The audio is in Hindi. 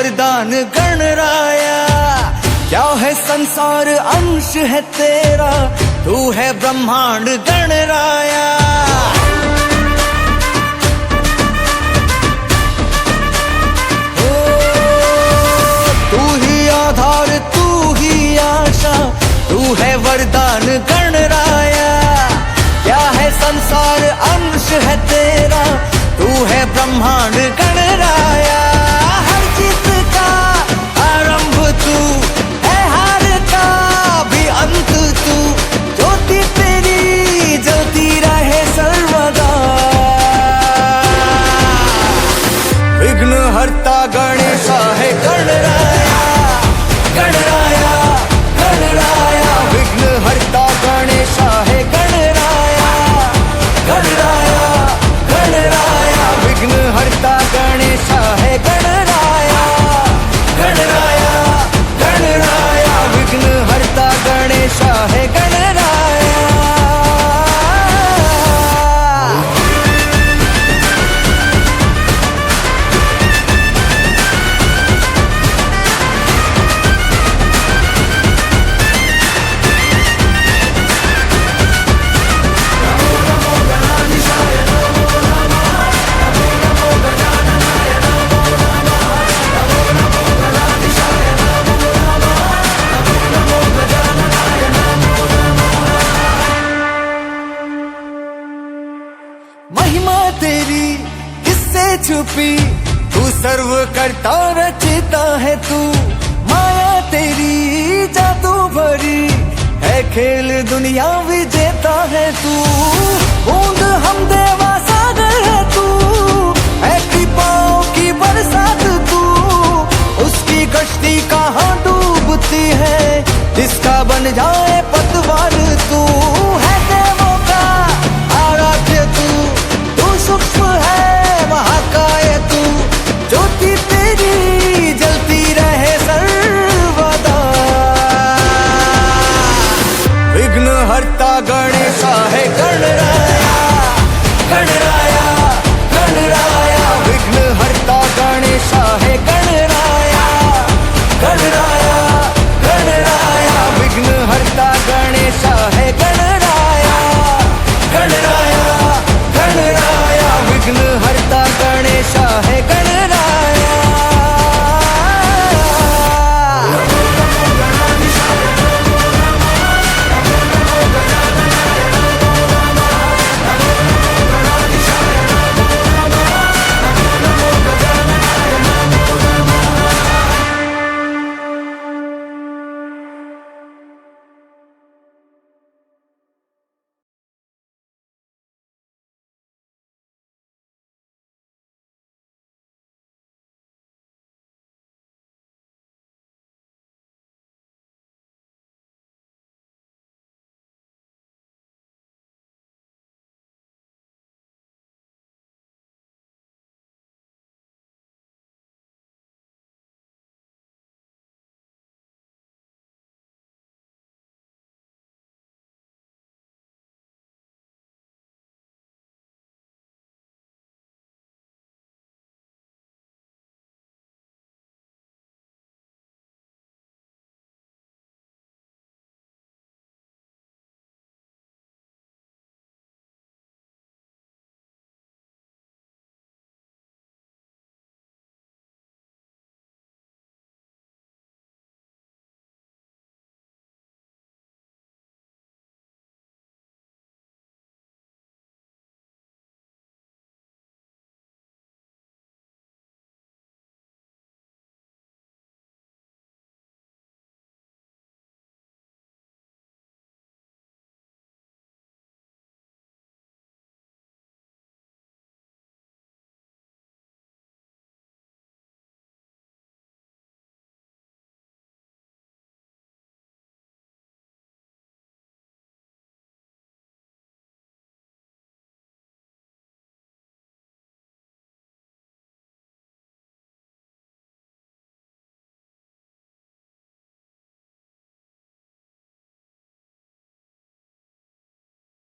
वरदान गणराया। क्या है संसार अंश है तेरा, तू है ब्रह्मांड गणराया। तू ही आधार, तू ही आशा, तू है वरदान गणराया। क्या है संसार अंश है तेरा, तू है ब्रह्मांड गणराया। हर जीत का आरंभ तू है, हार का भी अंत तू। ज्योति तेरी जलती रहे सर्वदा। विघ्न हरता गणेशा है गणराया, गणराया, गणराया। विघ्न हरता गणेशा है गणराया, गणराया, गणराया। विघ्न हरता गणेशा है गणराया, गणराया, गणराया। विघ्न हरता गणेशा है गणराया। महिमा तेरी किससे छुपी, तू सर्व करता रचता है तू। माया तेरी जादू भरी है, खेल दुनिया विजेता है तू।